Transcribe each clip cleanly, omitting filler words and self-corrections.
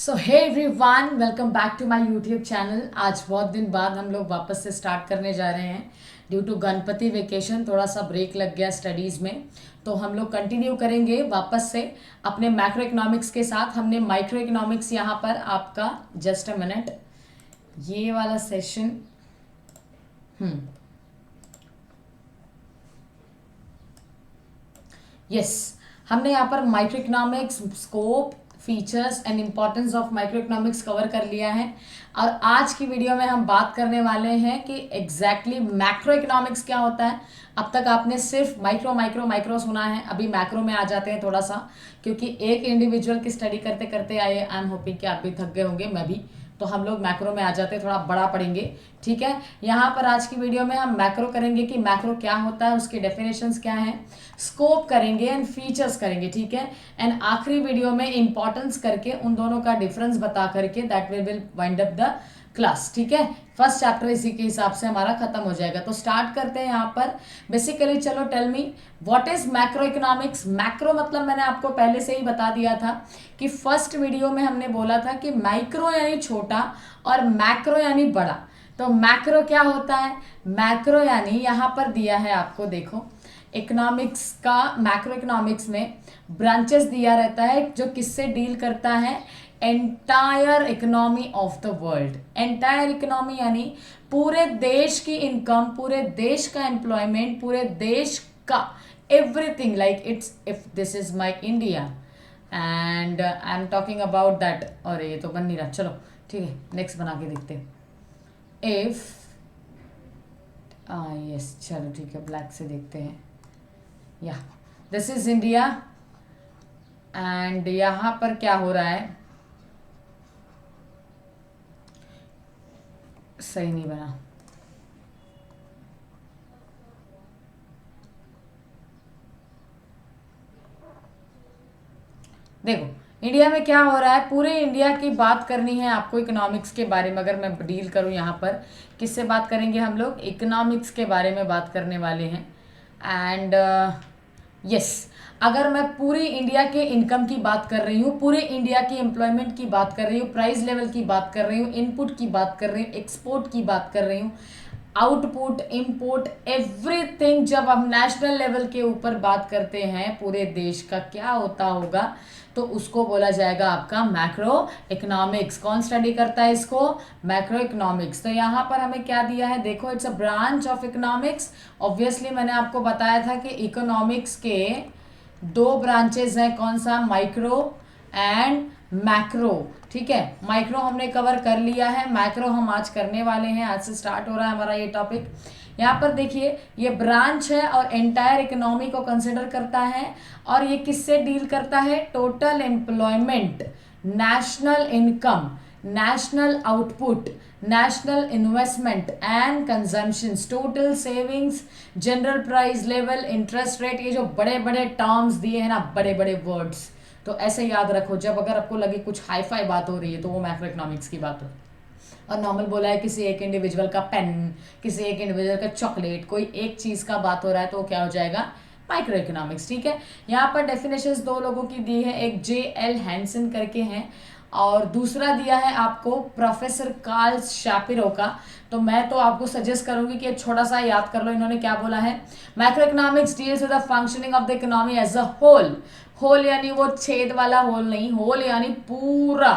So hey everyone, welcome back to my YouTube channel. आज बहुत दिन बाद हम लोग वापस से स्टार्ट करने जा रहे हैं। ड्यू टू गणपति वेकेशन थोड़ा सा ब्रेक लग गया स्टडीज़ में, तो हम लोग कंटिन्यू करेंगे वापस से अपने मैक्रो इकोनॉमिक्स के साथ। हमने माइक्रो इकोनॉमिक्स यहाँ पर आपका जस्ट अ मिनट ये वाला सेशन यस हमने यहाँ पर micro economics scope features and importance of micro economics cover कर लिया है। और आज की वीडियो में हम बात करने वाले हैं कि एग्जैक्टली मैक्रो इकोनॉमिक्स क्या होता है। अब तक आपने सिर्फ माइक्रो माइक्रो माइक्रो सुना है, अभी मैक्रो में आ जाते हैं थोड़ा सा, क्योंकि एक इंडिविजुअल की स्टडी करते करते आए। आई एम होपिंग कि आप भी थक गए होंगे, मैं भी, तो हम लोग मैक्रो में आ जाते हैं, थोड़ा बड़ा पढ़ेंगे। ठीक है, यहाँ पर आज की वीडियो में हम मैक्रो करेंगे कि मैक्रो क्या होता है, उसके डेफिनेशंस क्या हैं, स्कोप करेंगे एंड फीचर्स करेंगे। ठीक है, एंड आखिरी वीडियो में इंपॉर्टेंस करके उन दोनों का डिफरेंस बता करके that way will wind up the class. ठीक है, फर्स्ट चैप्टर इसी के हिसाब से हमारा खत्म हो जाएगा। तो स्टार्ट करते हैं यहाँ पर बेसिकली। चलो tell me what is macroeconomics. Macro मतलब मैंने आपको पहले से ही बता दिया था कि फर्स्ट वीडियो में हमने बोला था कि माइक्रो यानी छोटा और मैक्रो यानी बड़ा। तो मैक्रो क्या होता है? मैक्रो यानी यहाँ पर दिया है आपको, देखो इकोनॉमिक्स का, मैक्रो इकोनॉमिक्स में ब्रांचेस दिया रहता है जो किससे डील करता है, entire economy of the world. Entire economy यानी पूरे देश की इनकम, पूरे देश का एम्प्लॉयमेंट, पूरे देश का everything, like it's if this is my India and I am talking about that. और ये तो बन नहीं रहा, चलो ठीक है नेक्स्ट बना के देखते हैं। इफ यस चलो ठीक है, ब्लैक से देखते हैं। या दिस इज इंडिया एंड यहाँ पर क्या हो रहा है, सही नहीं बना, देखो इंडिया में क्या हो रहा है। पूरे इंडिया की बात करनी है आपको इकोनॉमिक्स के बारे में। अगर मैं डील करूं यहाँ पर किससे बात करेंगे हम लोग, इकोनॉमिक्स के बारे में बात करने वाले हैं। एंड यस अगर मैं पूरी इंडिया के इनकम की बात कर रही हूँ, पूरे इंडिया की एम्प्लॉयमेंट की बात कर रही हूँ, प्राइस लेवल की बात कर रही हूँ, इनपुट की बात कर रही हूँ, एक्सपोर्ट की बात कर रही हूँ, आउटपुट, इंपोर्ट, एवरीथिंग, जब हम नेशनल लेवल के ऊपर बात करते हैं पूरे देश का क्या होता होगा, तो उसको बोला जाएगा आपका मैक्रो इकोनॉमिक्स। कौन स्टडी करता है इसको? Macro economics. तो यहाँ पर हमें क्या दिया है, देखो it's a branch of economics. Obviously मैंने आपको बताया था कि इकोनॉमिक्स के दो ब्रांचेस हैं, कौन सा, माइक्रो एंड मैक्रो। ठीक है, माइक्रो हमने कवर कर लिया है, मैक्रो हम आज करने वाले हैं। आज से स्टार्ट हो रहा है हमारा ये टॉपिक। यहाँ पर देखिए ये ब्रांच है और एंटायर इकोनॉमी को कंसिडर करता है। और ये किससे डील करता है? Total employment, national income, national output, national investment and consumptions, total savings, general price level, interest rate, ये जो बड़े बड़े टर्म्स दिए हैं ना, बड़े बड़े वर्ड्स, तो ऐसे याद रखो। जब अगर आपको लगे कुछ हाई फाई बात हो रही है तो वो मैक्रो इकोनॉमिक्स की बात हो। और नॉर्मल बोला है किसी एक इंडिविजुअल का पेन, किसी एक इंडिविजुअल का चॉकलेट, कोई एक चीज़ का बात हो रहा है तो वो क्या हो जाएगा, माइक्रो इकोनॉमिक्स। ठीक है, यहाँ पर डेफिनेशंस दो लोगों की दी है, एक J.L. हैंसन करके हैं और दूसरा दिया है आपको प्रोफेसर कार्ल शैपिरो का। तो मैं तो आपको सजेस्ट करूंगी कि छोटा सा याद कर लो इन्होंने क्या बोला है। Macroeconomics deals with the functioning of the economy as a whole. Whole यानी वो छेद वाला होल नहीं, होल यानी पूरा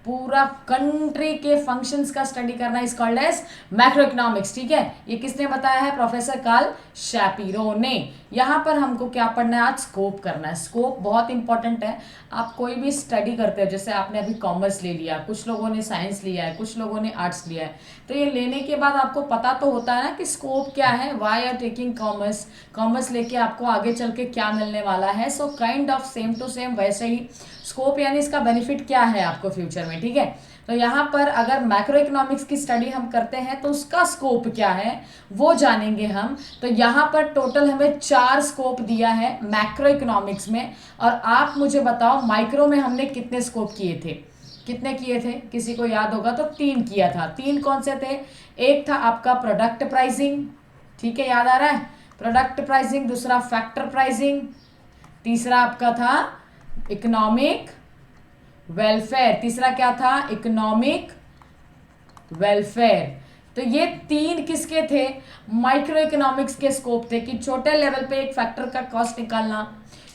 पूरा कंट्री के फंक्शंस का स्टडी करना is called as macroeconomics. ठीक है, ये किसने बताया है? प्रोफेसर कार्ल शैपिरो ने। यहाँ पर हमको क्या पढ़ना है आज? स्कोप करना है। स्कोप बहुत इंपॉर्टेंट है। आप कोई भी स्टडी करते हो, जैसे आपने अभी कॉमर्स ले लिया, कुछ लोगों ने साइंस लिया है, कुछ लोगों ने आर्ट्स लिया है, तो ये लेने के बाद आपको पता तो होता है ना कि स्कोप क्या है, why are taking commerce, commerce लेके आपको आगे चल के क्या मिलने वाला है। So kind of same to same वैसे ही स्कोप यानी इसका बेनिफिट क्या है आपको फ्यूचर में। ठीक है, तो यहाँ पर अगर मैक्रो इकोनॉमिक्स की स्टडी हम करते हैं तो उसका स्कोप क्या है वो जानेंगे हम। तो यहाँ पर टोटल हमें 4 स्कोप दिया है मैक्रो इकोनॉमिक्स में। और आप मुझे बताओ माइक्रो में हमने कितने स्कोप किए थे? कितने किए थे? किसी को याद होगा तो 3 किया था। 3 कौन से थे? एक था आपका प्रोडक्ट प्राइसिंग, ठीक है याद आ रहा है, प्रोडक्ट प्राइसिंग। दूसरा फैक्टर प्राइसिंग। तीसरा आपका था इकोनॉमिक वेलफेयर, तीसरा क्या था, इकोनॉमिक वेलफेयर। तो ये तीन किसके थे, माइक्रो इकोनॉमिक्स के स्कोप थे कि छोटे लेवल पे एक फैक्टर का कॉस्ट निकालना,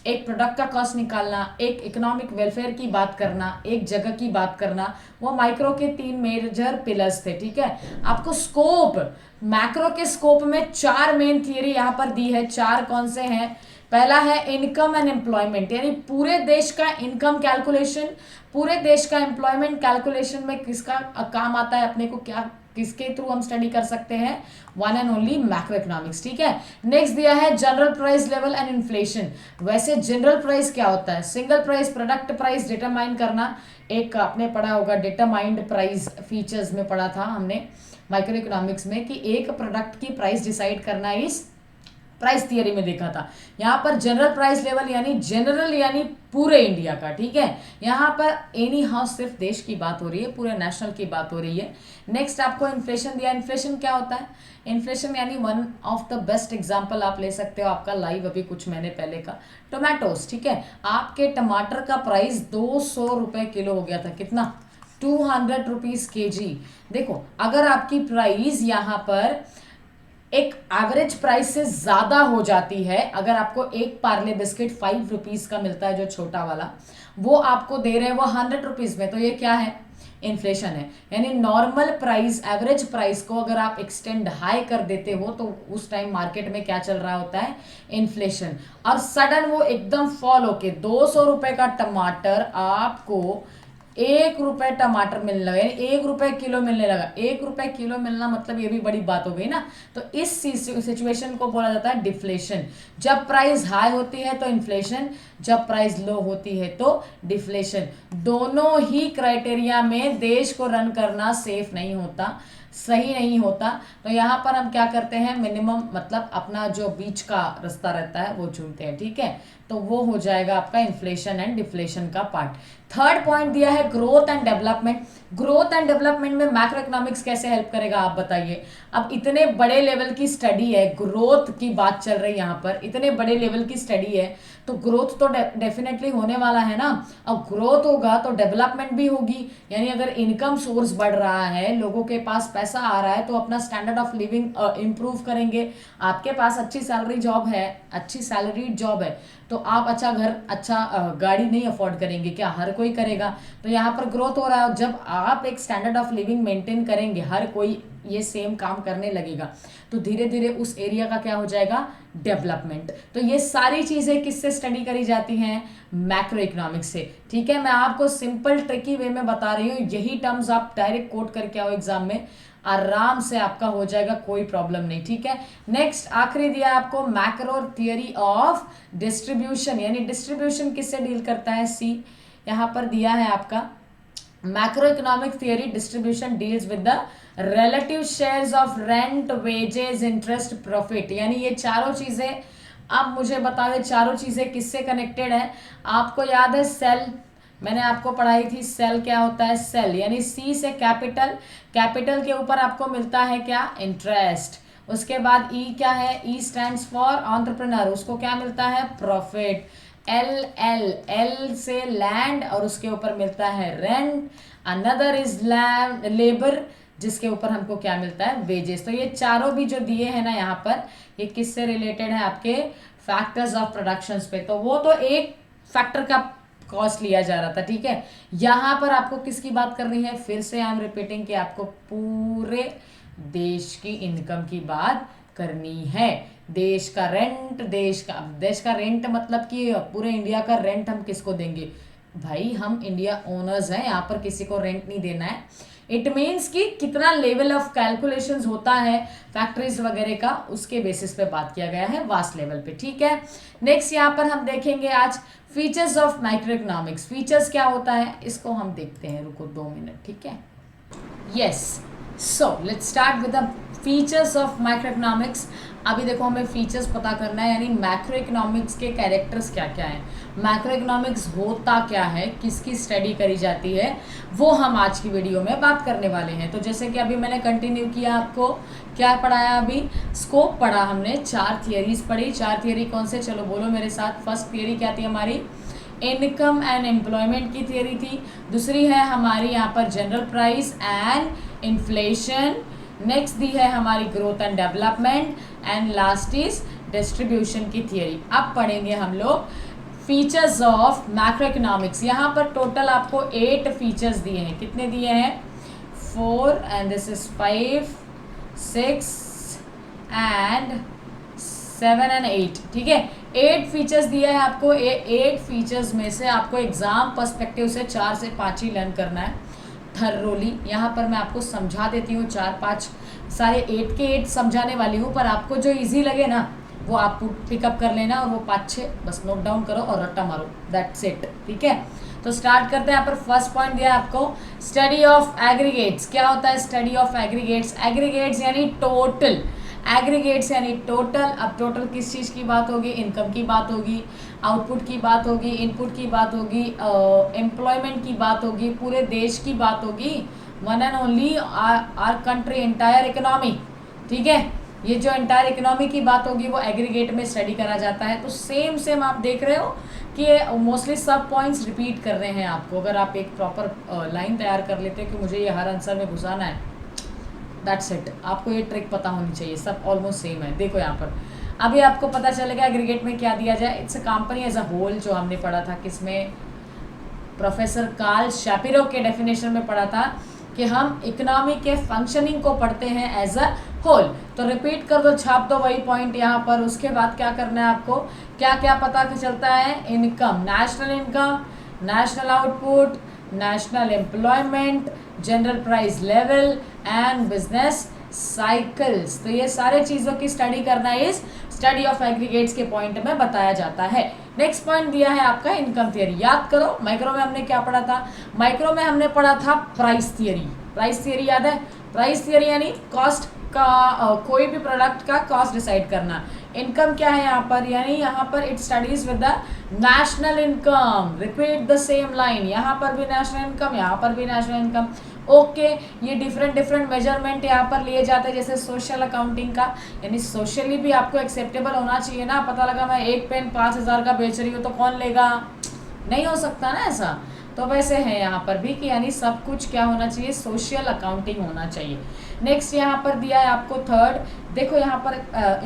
एक प्रोडक्ट का कॉस्ट निकालना, एक इकोनॉमिक वेलफेयर की बात करना, एक जगह की बात करना, वो माइक्रो के तीन मेजर पिलर्स थे। ठीक है, आपको स्कोप, मैक्रो के स्कोप में चार मेन थियरी यहाँ पर दी है। चार कौन से हैं, पहला है इनकम एंड एम्प्लॉयमेंट, यानी पूरे देश का इनकम कैलकुलेशन, पूरे देश का एम्प्लॉयमेंट कैलकुलेशन में किसका काम आता है अपने को, क्या किसके थ्रू हम स्टडी कर सकते हैं, one and only macro economics. ठीक है, नेक्स्ट दिया है general price level and inflation. वैसे जनरल प्राइस क्या होता है, single price, product price determine करना, एक आपने पढ़ा होगा डिटरमाइंड प्राइस फीचर्स में पढ़ा था हमने माइक्रो इकोनॉमिक्स में कि एक प्रोडक्ट की प्राइस डिसाइड करना इस प्राइस थियरी में देखा था। यहाँ पर जनरल प्राइस लेवल यानी जनरल यानी पूरे इंडिया का। ठीक है, यहाँ पर एनी हाउस सिर्फ देश की बात हो रही है, पूरे नेशनल की बात हो रही है। नेक्स्ट आपको इन्फ्लेशन दिया, इन्फ्लेशन क्या होता है, इन्फ्लेशन यानी one of the best example आप ले सकते हो, आपका लाइव अभी कुछ महीने पहले का टोमेटोज। ठीक है, आपके टमाटर का प्राइस 200 रुपये किलो हो गया था, कितना, 200 रुपीज केजी। देखो अगर आपकी प्राइस यहाँ पर एक एवरेज प्राइस से ज्यादा हो जाती है, अगर आपको एक पार्ले बिस्किट 5 रुपीज का मिलता है जो छोटा वाला, वो आपको दे रहे हैं वो 100 रुपीज में, तो ये क्या है, इन्फ्लेशन है। यानी नॉर्मल प्राइस, एवरेज प्राइस को अगर आप एक्सटेंड हाई कर देते हो तो उस टाइम मार्केट में क्या चल रहा होता है, इन्फ्लेशन। और सडन वो एकदम फॉल होके 200 रुपए का टमाटर आपको 1 रुपए टमाटर मिलने लगा, यानी 1 रुपए किलो मिलने लगा। 1 रुपए किलो मिलना मतलब ये भी बड़ी बात हो गई ना। तो इस सिचुएशन को बोला जाता है डिफ्लेशन। जब प्राइस हाई होती है तो इन्फ्लेशन, जब प्राइस लो होती है तो डिफ्लेशन। दोनों ही क्राइटेरिया में देश को रन करना सेफ नहीं होता, सही नहीं होता। तो यहाँ पर हम क्या करते हैं, मिनिमम मतलब अपना जो बीच का रास्ता रहता है वो चुनते हैं। ठीक है, तो वो हो जाएगा आपका इन्फ्लेशन एंड डिफ्लेशन का पार्ट। थर्ड पॉइंट दिया है growth and development. Growth and development में मैक्रो इकोनॉमिक्स कैसे हेल्प करेगा आप बताइए। अब इतने बड़े लेवल की स्टडी है, ग्रोथ की बात चल रही है यहाँ पर, इतने बड़े लेवल की स्टडी है तो ग्रोथ तो डेफिनेटली होने वाला है ना। अब ग्रोथ होगा तो डेवलपमेंट भी होगी, यानी अगर इनकम सोर्स बढ़ रहा है, लोगों के पास पैसा आ रहा है तो अपना स्टैंडर्ड ऑफ लिविंग इंप्रूव करेंगे। आपके पास अच्छी सैलरी जॉब है, अच्छी सैलरीड जॉब है, तो आप अच्छा घर, अच्छा गाड़ी नहीं अफोर्ड करेंगे क्या, हर कोई करेगा। तो यहाँ पर ग्रोथ हो रहा है, जब आप एक स्टैंडर्ड ऑफ लिविंग मेंटेन करेंगे, हर कोई ये सेम काम करने लगेगा, तो धीरे धीरे उस एरिया का क्या हो जाएगा, डेवलपमेंट। तो ये सारी चीजें किससे स्टडी करी जाती हैं, मैक्रो इकोनॉमिक्स से। ठीक है, मैं आपको सिंपल ट्रिकी वे में बता रही हूँ, यही टर्म्स आप डायरेक्ट कोट करके आओ एग्जाम में, आराम से आपका हो जाएगा, कोई प्रॉब्लम नहीं। ठीक है, नेक्स्ट आखिरी दिया है आपको मैक्रो थियरी ऑफ डिस्ट्रीब्यूशन, यानी डिस्ट्रीब्यूशन किससे डील करता है, सी यहाँ पर दिया है आपका macro economic theory distribution deals with the relative shares of rent, wages, interest, profit. यानी ये चारों चीजें, अब मुझे बताओ ये चारों चीजें किससे कनेक्टेड है। आपको याद है सेल, मैंने आपको पढ़ाई थी सेल क्या होता है, सेल यानी सी से कैपिटल, कैपिटल के ऊपर आपको मिलता है क्या, इंटरेस्ट। उसके बाद ई क्या है, ई स्टैंड्स फॉर एंटरप्रेन्योर, उसको क्या मिलता है, प्रॉफिट। एल, एल, एल से लैंड और उसके ऊपर मिलता है rent. Another is land, labour, जिसके ऊपर हमको क्या मिलता है, वेजेस। तो ये चारों भी जो दिए हैं ना यहाँ पर, ये किससे रिलेटेड है, आपके फैक्टर्स ऑफ प्रोडक्शन पे। तो वो तो एक फैक्टर का कॉस्ट लिया जा रहा था। ठीक है, यहाँ पर आपको किसकी बात करनी है, फिर से आई एम रिपीटिंग कि आपको पूरे देश की इनकम की बात करनी है। देश का रेंट, देश का रेंट मतलब कि पूरे इंडिया का रेंट हम किसको देंगे, भाई हम इंडिया ओनर्स हैं, यहाँ पर किसी को रेंट नहीं देना है। इट मीन्स कि कितना लेवल ऑफ कैलकुलेशंस होता है फैक्ट्रीज वगैरह का, उसके बेसिस पे बात किया गया है वास्ट लेवल पे। ठीक है, नेक्स्ट यहाँ पर हम देखेंगे आज features of micro economics. Features क्या होता है इसको हम देखते हैं, रुको 2 मिनट। ठीक है, yes, so let's start with the features of micro economics. अभी देखो हमें फीचर्स पता करना है, यानी मैक्रो इकोनॉमिक्स के कैरेक्टर्स क्या क्या हैं, मैक्रो इकोनॉमिक्स होता क्या है, किसकी स्टडी करी जाती है, वो हम आज की वीडियो में बात करने वाले हैं। तो जैसे कि अभी मैंने कंटिन्यू किया, आपको क्या पढ़ाया, अभी स्कोप पढ़ा हमने, 4 थियरीज पढ़ी। 4 थियरी कौन से, चलो बोलो मेरे साथ। फर्स्ट थियरी क्या थी हमारी, इनकम एंड एम्प्लॉयमेंट की थियरी थी। दूसरी है हमारी यहाँ पर general price and inflation. Next दी है हमारी growth and development and last is distribution की थियरी। अब पढ़ेंगे हम लोग फीचर्स ऑफ मैक्रो इकोनॉमिक्स। यहाँ पर टोटल आपको 8 फीचर्स दिए हैं। कितने दिए हैं? 4 and this is 5, 6 and 7 and 8। ठीक है, 8 फीचर्स दिया है आपको। 8 फीचर्स में से आपको एग्जाम पर्सपेक्टिव से 4 से 5 ही लर्न करना है थर्रोली। यहाँ पर मैं आपको समझा देती हूँ 4-5, सारे 8 के 8 समझाने वाली हूँ, पर आपको जो इजी लगे ना वो आप पिकअप कर लेना और वो 5-6 बस नोट डाउन करो और रट्टा मारो, दैट्स इट। ठीक है, तो स्टार्ट करते हैं। यहाँ पर फर्स्ट पॉइंट दिया है आपको स्टडी ऑफ एग्रीगेट्स। क्या होता है स्टडी ऑफ एग्रीगेट्स? एग्रीगेट्स यानी टोटल, एग्रीगेट्स यानी टोटल। अब टोटल किस चीज़ की बात होगी? इनकम की बात होगी, आउटपुट की बात होगी, इनपुट की बात होगी, एम्प्लॉयमेंट की बात होगी, पूरे देश की बात होगी, one and only our country entire economy. ठीक है, ये जो एंटायर इकोनॉमी की बात होगी वो एग्रीगेट में स्टडी करा जाता है। तो सेम आप देख रहे हो कि मोस्टली सब पॉइंट्स रिपीट कर रहे हैं आपको। अगर आप एक प्रॉपर लाइन तैयार कर लेते हो कि मुझे ये हर आंसर में घुसाना है, दैट्स इट। आपको ये ट्रिक पता होनी चाहिए, सब ऑलमोस्ट सेम है। देखो यहाँ पर अभी आपको पता चलेगा एग्रीगेट में क्या दिया जाए। It's a company as a whole, जो हमने पढ़ा था किसमें? प्रोफेसर कार्ल शैपिरो के डेफिनेशन में पढ़ा था कि हम इकोनॉमी के फंक्शनिंग को पढ़ते हैं एज अ होल। तो रिपीट कर दो, छाप दो वही पॉइंट यहाँ पर। उसके बाद क्या करना है आपको? क्या क्या पता चलता है? Income, national income, national output, national employment, general price level and business cycles. तो ये सारे चीज़ों की स्टडी करना इस स्टडी ऑफ एग्रीगेट्स के पॉइंट में बताया जाता है। नेक्स्ट पॉइंट दिया है आपका इनकम थियरी। याद करो माइक्रो में हमने क्या पढ़ा था? माइक्रो में हमने पढ़ा था प्राइस थियरी। प्राइस थियरी याद है? प्राइस थियरी यानी कॉस्ट का, कोई भी प्रोडक्ट का कॉस्ट डिसाइड करना। इनकम क्या है यहाँ पर? यानी यहाँ पर it studies with the national income. Repeat the same line, यहाँ पर भी नेशनल इनकम, यहाँ पर भी नेशनल इनकम। ओके, ये डिफरेंट मेजरमेंट यहाँ पर लिए जाते हैं, जैसे सोशल अकाउंटिंग का, यानी सोशली भी आपको एक्सेप्टेबल होना चाहिए ना। पता लगा मैं एक पेन 5,000 का बेच रही हूँ तो कौन लेगा? नहीं हो सकता ना ऐसा। तो वैसे है यहाँ पर भी कि यानी सब कुछ क्या होना चाहिए? सोशल अकाउंटिंग होना चाहिए। नेक्स्ट यहाँ पर दिया है आपको थर्ड। देखो यहाँ पर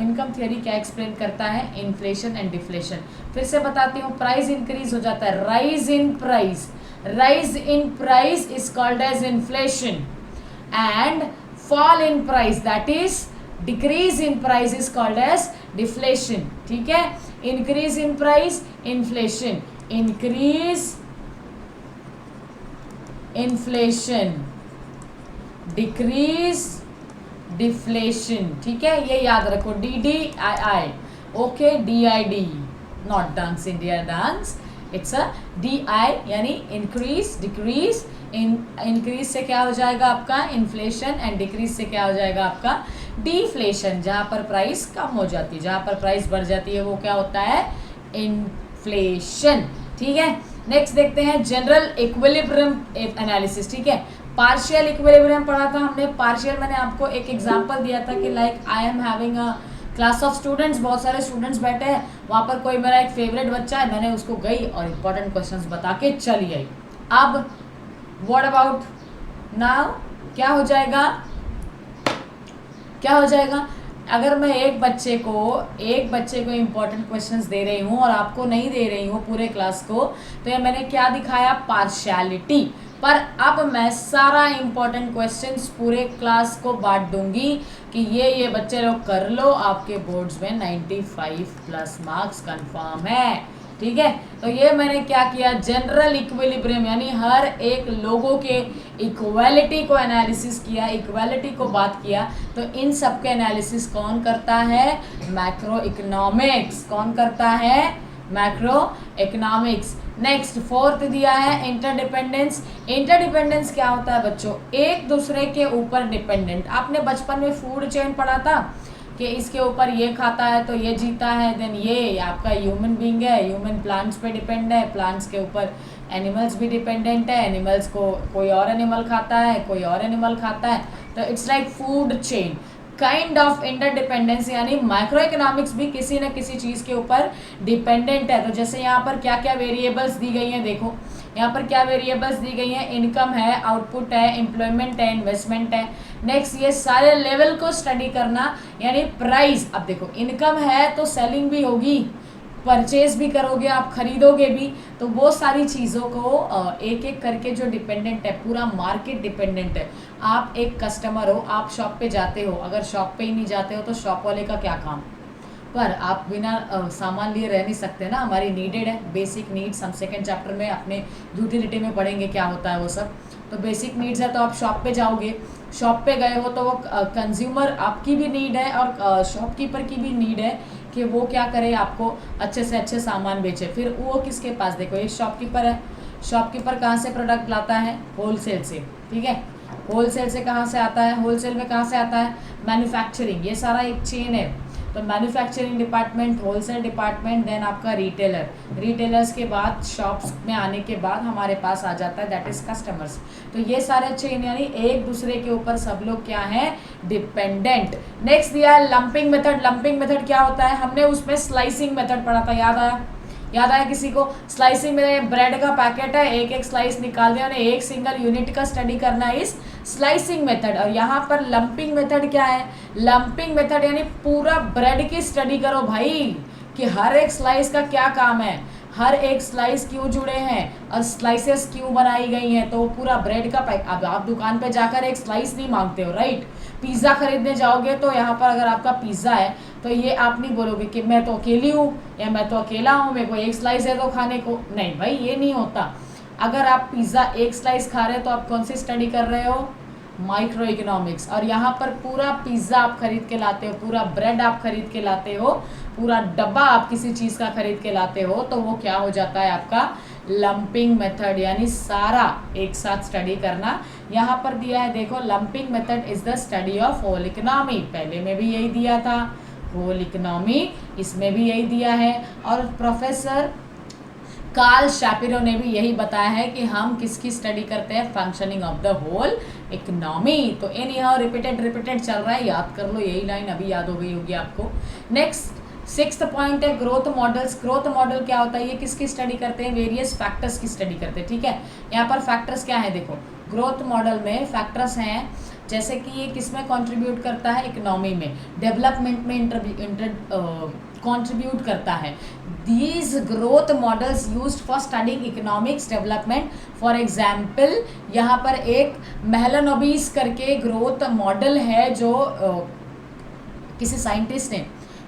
इनकम थियरी क्या एक्सप्लेन करता है? Inflation and deflation. फिर से बताती हूँ, प्राइस इंक्रीज हो जाता है, rise in price. Rise in price is called as inflation and fall in price, that is decrease in price, is called as deflation. ठीक है, increase in price, inflation, increase, inflation, decrease, deflation। ठीक है, ये याद रखो, DDII, okay, DID, not dance India dance, it's a DI यानी increase, decrease. Increase से क्या हो जाएगा आपका? इन्फ्लेशन, एंड डिक्रीज से क्या हो जाएगा आपका? डिफ्लेशन। जहाँ पर प्राइस कम हो जाती है, जहाँ पर प्राइस बढ़ जाती है वो क्या होता है? इन्फ्लेशन। ठीक है, नेक्स्ट देखते हैं जनरल इक्विलिब्रियम एनालिसिस। ठीक है, पार्शियल इक्विलिब्रियम पढ़ा था हमने। पार्शियल मैंने आपको एक एग्जांपल दिया था कि like I am having a class of students, बहुत सारे स्टूडेंट्स बैठे हैं, वहाँ पर कोई मेरा एक फेवरेट बच्चा है, मैंने उसको गई और इंपॉर्टेंट क्वेश्चंस बता के चली आई। अब व्हाट अबाउट नाउ? क्या हो जाएगा? क्या हो जाएगा अगर मैं एक बच्चे को इंपॉर्टेंट क्वेश्चंस दे रही हूँ और आपको नहीं दे रही हूँ पूरे क्लास को? तो ये मैंने क्या दिखाया? पार्शियलिटी। पर अब मैं सारा इंपॉर्टेंट क्वेश्चंस पूरे क्लास को बांट दूंगी कि ये बच्चे लोग कर लो, आपके बोर्ड्स में 95 प्लस मार्क्स कंफर्म है। ठीक है, तो ये मैंने क्या किया? जनरल इक्विलिब्रियम यानी हर एक लोगों के इक्वालिटी को एनालिसिस किया, इक्वालिटी को बात किया। तो इन सब के एनालिसिस कौन करता है? Macro economics. कौन करता है? Macro economics. नेक्स्ट फोर्थ दिया है इंटरडिपेंडेंस। इंटरडिपेंडेंस क्या होता है बच्चों? एक दूसरे के ऊपर डिपेंडेंट। आपने बचपन में फूड चेन पढ़ा था कि इसके ऊपर ये खाता है तो ये जीता है, देन ये आपका ह्यूमन बीइंग है, ह्यूमन प्लांट्स पे डिपेंड है, प्लांट्स के ऊपर एनिमल्स भी डिपेंडेंट है, एनिमल्स को कोई और एनिमल खाता है, कोई और एनिमल खाता है। तो it's like food chain. Kind of interdependence, यानी माइक्रो इकोनॉमिक्स भी किसी न किसी चीज़ के ऊपर डिपेंडेंट है। तो जैसे यहाँ पर क्या क्या वेरिएबल्स दी गई हैं, देखो यहाँ पर क्या वेरिएबल्स दी गई हैं, इनकम है, आउटपुट है, एम्प्लॉयमेंट है, इन्वेस्टमेंट है। नेक्स्ट ये सारे लेवल को स्टडी करना, यानी प्राइस। अब देखो इनकम है तो सेलिंग भी होगी, परचेज भी करोगे आप, खरीदोगे भी, तो वो सारी चीज़ों को एक एक करके जो डिपेंडेंट है, पूरा मार्केट डिपेंडेंट है। आप एक कस्टमर हो, आप शॉप पे जाते हो, अगर शॉप पे ही नहीं जाते हो तो शॉप वाले का क्या काम। पर आप बिना सामान लिए रह नहीं सकते ना, हमारी नीडेड है, बेसिक नीड्स। हम सेकेंड चैप्टर में अपने यूटिलिटी में पढ़ेंगे क्या होता है वो सब। तो बेसिक नीड्स है तो आप शॉप पे जाओगे, शॉप पे गए हो तो वो कंज्यूमर आपकी भी नीड है और शॉपकीपर की भी नीड है कि वो क्या करे, आपको अच्छे से अच्छे सामान बेचे। फिर वो किसके पास, देखो ये शॉपकीपर है, शॉपकीपर कहाँ से प्रोडक्ट लाता है, होलसेल से, ठीक है। होलसेल से कहाँ से आता है, होलसेल में कहाँ से आता है, मैन्युफैक्चरिंग, ये सारा एक चेन है। तो manufacturing department, wholesale department, then आपका रिटेलर, रिटेलर्स के बाद शॉप्स में आने के बाद हमारे पास आ जाता है दैट इज कस्टमर्स। तो ये सारे चेन यानी एक दूसरे के ऊपर सब लोग क्या है, डिपेंडेंट। नेक्स्ट दिया है लंपिंग मेथड। लंपिंग मेथड क्या होता है, हमने उसमें स्लाइसिंग मेथड पढ़ा था, याद आया किसी को। स्लाइसिंग में ब्रेड का पैकेट है, एक एक स्लाइस निकाल दिया, एक सिंगल यूनिट का स्टडी करना है इस स्लाइसिंग मेथड। और यहाँ पर लंपिंग मेथड क्या है, लंपिंग मेथड यानी पूरा ब्रेड की स्टडी करो भाई, कि हर एक स्लाइस का क्या काम है, हर एक स्लाइस क्यों जुड़े हैं और स्लाइसेस क्यों बनाई गई हैं। तो पूरा ब्रेड का पैक। अब आप दुकान पे जाकर एक स्लाइस नहीं मांगते हो, राइट। पिज़्ज़ा खरीदने जाओगे तो यहाँ पर अगर आपका पिज़्ज़ा है तो ये आप नहीं बोलोगे कि मैं तो अकेली हूँ या मैं तो अकेला हूँ, मेरे को एक स्लाइस है तो खाने को, नहीं भाई ये नहीं होता। अगर आप पिज़्ज़ा एक स्लाइस खा रहे हो तो आप कौन सी स्टडी कर रहे हो, माइक्रो इकोनॉमिक्स। और यहाँ पर पूरा पिज़्ज़ा आप खरीद के लाते हो, पूरा ब्रेड आप खरीद के लाते हो, पूरा डब्बा आप किसी चीज़ का खरीद के लाते हो, तो वो क्या हो जाता है आपका लंपिंग मेथड, यानी सारा एक साथ स्टडी करना। यहाँ पर दिया है देखो, lumping method is the study of whole economy. पहले में भी यही दिया था, होल इकोनॉमी, इसमें भी यही दिया है। और प्रोफेसर कार्ल शैपिरो ने भी यही बताया है कि हम किसकी स्टडी करते हैं, functioning of the whole economy. तो इन यहाँ रिपीटेड चल रहा है, याद कर लो, यही लाइन अभी याद हो गई होगी आपको। नेक्स्ट 6th पॉइंट है ग्रोथ मॉडल्स। ग्रोथ मॉडल क्या होता है, ये किसकी स्टडी करते हैं, वेरियस फैक्टर्स की स्टडी करते हैं, ठीक है। यहाँ पर फैक्टर्स क्या है, देखो ग्रोथ मॉडल में फैक्टर्स हैं, जैसे कि ये किस में कंट्रीब्यूट करता है, इकोनॉमी में, डेवलपमेंट में कंट्रीब्यूट करता है। These growth models used for studying economics development. For example यहाँ पर एक महलनोबिस करके ग्रोथ मॉडल है जो किसी साइंटिस्ट ने,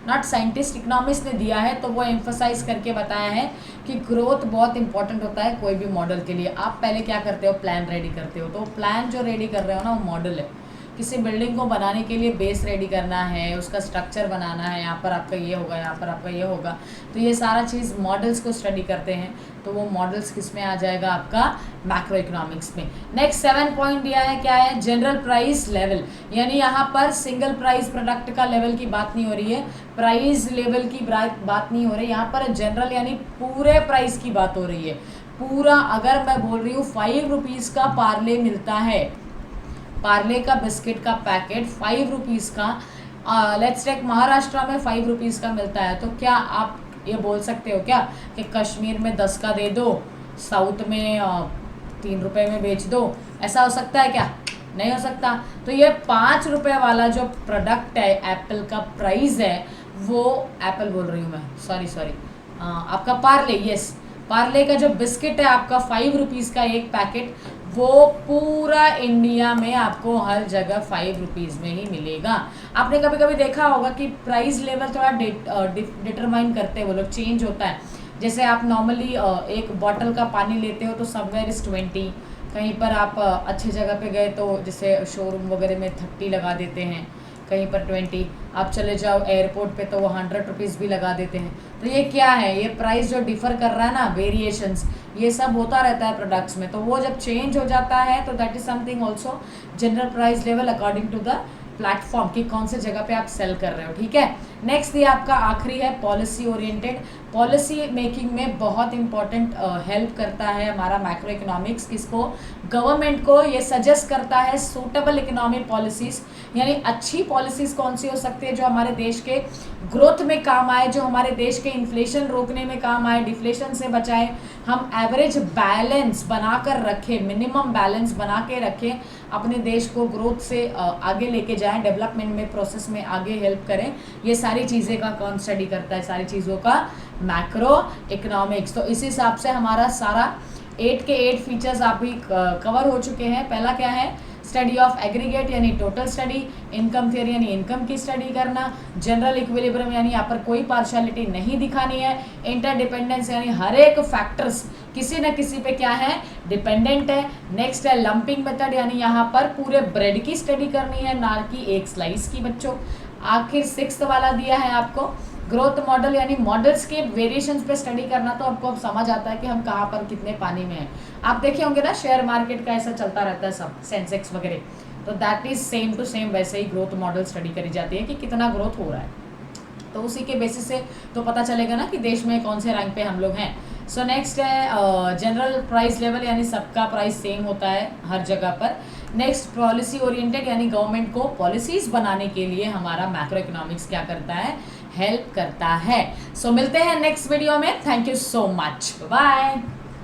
नॉट साइंटिस्ट, इकोनॉमिस्ट ने दिया है। तो वो एम्फोसाइज करके बताया है कि ग्रोथ बहुत इंपॉर्टेंट होता है कोई भी मॉडल के लिए। आप पहले क्या करते हो, प्लान रेडी करते हो, तो प्लान जो रेडी कर रहे हो ना वो मॉडल है। किसी बिल्डिंग को बनाने के लिए बेस रेडी करना है, उसका स्ट्रक्चर बनाना है, यहाँ पर आपका ये होगा, यहाँ पर आपका ये होगा, तो ये सारा चीज़ मॉडल्स को स्टडी करते हैं। तो वो मॉडल्स किस में आ जाएगा, आपका मैक्रो इकोनॉमिक्स में। नेक्स्ट 7 पॉइंट दिया है, क्या है, जनरल प्राइस लेवल, यानी यहाँ पर सिंगल प्राइस प्रोडक्ट का लेवल की बात नहीं हो रही है, प्राइस लेवल की बात नहीं हो रही, यहाँ पर जनरल यानी पूरे प्राइस की बात हो रही है। पूरा, अगर मैं बोल रही हूँ 5 रुपीज़ का पार्ले मिलता है, पार्ले का बिस्किट का पैकेट 5 रुपीज़ का, लेट्स टेक महाराष्ट्र में 5 रुपीज़ का मिलता है, तो क्या आप ये बोल सकते हो क्या कि कश्मीर में 10 का दे दो, साउथ में 3 रुपये में बेच दो, ऐसा हो सकता है क्या, नहीं हो सकता। तो ये 5 रुपये वाला जो प्रोडक्ट है, एप्पल का प्राइस है, वो एप्पल बोल रही हूँ मैं, सॉरी आपका पार्ले, यस, पार्ले का जो बिस्किट है आपका 5 रुपीज़ का एक पैकेट, वो पूरा इंडिया में आपको हर जगह 5 रुपीज़ में ही मिलेगा। आपने कभी कभी देखा होगा कि प्राइस लेवल थोड़ा डिटरमाइन करते हैं वो लोग, चेंज होता है। जैसे आप नॉर्मली एक बॉटल का पानी लेते हो तो समवेयर इज़ 20, कहीं पर आप अच्छी जगह पे गए तो जैसे शोरूम वगैरह में 30 लगा देते हैं, कहीं पर 20, आप चले जाओ एयरपोर्ट पे तो वो 100 रुपीज़ भी लगा देते हैं। तो ये क्या है, ये प्राइस जो डिफ़र कर रहा है ना, वेरिएशंस, ये सब होता रहता है प्रोडक्ट्स में। तो वो जब चेंज हो जाता है तो that is something also general price level according to the platform, कि कौन से जगह पे आप सेल कर रहे हो, ठीक है। नेक्स्ट ये आपका आखिरी है पॉलिसी ओरिएंटेड। पॉलिसी मेकिंग में बहुत इंपॉर्टेंट हेल्प करता है हमारा मैक्रो इकोनॉमिक्स, किसको, गवर्नमेंट को। ये सजेस्ट करता है सूटेबल इकोनॉमिक पॉलिसीज, यानी अच्छी पॉलिसीज कौन सी हो सकती है जो हमारे देश के ग्रोथ में काम आए, जो हमारे देश के इन्फ्लेशन रोकने में काम आए, डिफ्लेशन से बचाए, हम एवरेज बैलेंस बनाकर रखें, मिनिमम बैलेंस बना के रखें, अपने देश को ग्रोथ से आगे लेके जाएं, डेवलपमेंट में प्रोसेस में आगे हेल्प करें। ये सारी चीज़ें का कौन स्टडी करता है, सारी चीज़ों का मैक्रो इकोनॉमिक्स। तो इस हिसाब से हमारा सारा 8 के 8 फीचर्स आप भी कवर हो चुके हैं। पहला क्या है, स्टडी ऑफ एग्रीगेट यानी टोटल स्टडी, इनकम थियरी यानी इनकम की स्टडी करना, जनरल इक्विलिब्रियम यानी यहाँ पर कोई पार्शियलिटी नहीं दिखानी है, इंटरडिपेंडेंस यानी हर एक फैक्टर्स किसी न किसी पे क्या है, डिपेंडेंट है। नेक्स्ट है लंपिंग मेथड यानी यहाँ पर पूरे ब्रेड की स्टडी करनी है, ना कि एक स्लाइस की बच्चों। आखिर 6th वाला दिया है आपको ग्रोथ मॉडल यानी मॉडल्स के वेरिएशंस पे स्टडी करना। तो आपको अब समझ आता है कि हम कहाँ पर कितने पानी में हैं। आप देखे होंगे ना शेयर मार्केट का ऐसा चलता रहता है सब, सेंसेक्स वगैरह, तो that is same to same वैसे ही ग्रोथ मॉडल स्टडी करी जाती है कि कितना ग्रोथ हो रहा है। तो उसी के बेसिस से तो पता चलेगा ना कि देश में कौन से रैंक पे हम लोग हैं। सो नेक्स्ट है जनरल प्राइस लेवल यानी सबका प्राइस सेम होता है हर जगह पर। नेक्स्ट पॉलिसी ओरिएंटेड यानी गवर्नमेंट को पॉलिसीज बनाने के लिए हमारा मैक्रो इकोनॉमिक्स क्या करता है, हेल्प करता है। सो मिलते हैं नेक्स्ट वीडियो में। Thank you so much, bye.